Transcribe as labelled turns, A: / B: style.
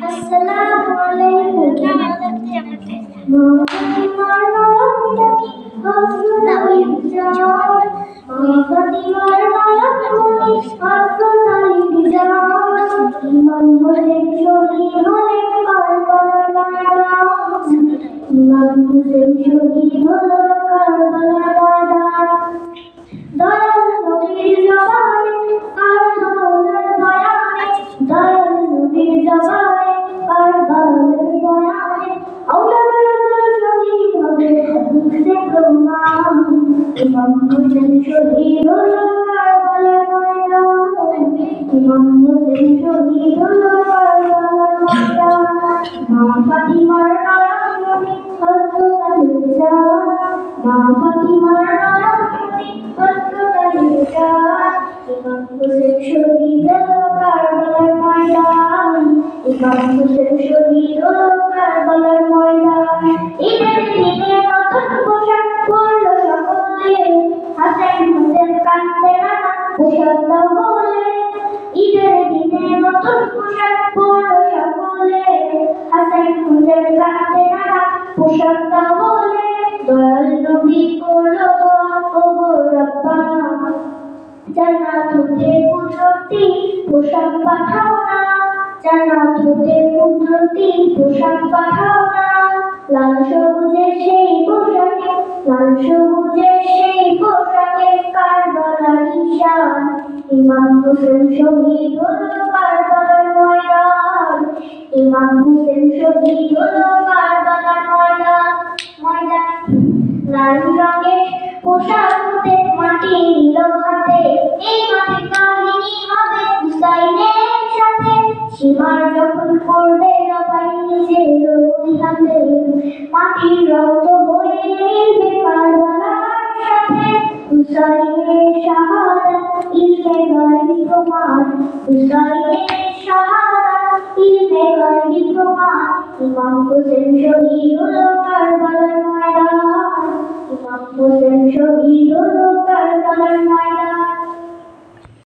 A: আসসালামু আলাইকুম। ফাতিমার মায়ামণি হযরত আলীর জান, ফাতিমার মায়ামণি হযরত আলীর জান, ইমাম হোসেন শহীদ হলেন কারবালার ময়দান, ইমাম হোসেন শহীদ হলো কারবালার ময়দান। দয়াল নবীর জবানে কারবালার বয়ানে, দয়াল নবীর জবানে কারবালার বয়ানে, আওলাদ রাসূল শহীদ হবে হাদিসে প্রমাণ, ইমাম হোসেন শহীদ হলো কারবালার ময়দান, ইমাম হোসেন শহীদ হলো কারবালার ময়দান। মা ফাতিমার মায়ামণি হযরত আলীর জান, মা ফাতিমার মায়ামণি হযরত আলীর জান, ইমাম হোসেন শহীদ হলো কারবালার ময়দান, ইমাম হোসেন শহীদ হলো কারবালার ময়দান। ঈদের দিনে নতুন পোশাক পরলো সকলে, হাসান হোসেন কাঁদতে নানা পোশাক দাও বলে। ঈদের দিনে নতুন পোশাক পরলো সকলে, হাসান হোসেন কাঁদতে নানা পোশাক দাও বলে। দয়াল নবী করলো দোয়া, ওগো রব্বানা, জান্নাত হতে কুদরতি পোশাক পাঠাও না, জান্নাত হতে কুদরতি পোশাক পাঠাও না। লাল সবুজের সেই পোশাকে, লাল সবুজের সেই পোশাকে কারবালার নিশান, ইমাম হোসেন শহীদ হলো কারবালার ময়দান, ইমাম হোসেন শহীদ হলো কারবালার ময়দান। লাল রঙের পোশাক হতে মাটি নিল হাতে, এই মাটির কাহিনী হবে হুসাইনের সাথে। সীমার যখন করবে জবাই নিজের ওই হাতে, মাটির রক্ত বয়ে মিলবে কারবালার সাথে। হুসাইনের শাহাদাত ইলমে গায়বী প্রমাণ, হুসাইনের শাহাদাত ইলমে গায়বী প্রমাণ, ইমাম হোসেন শহীদ হলো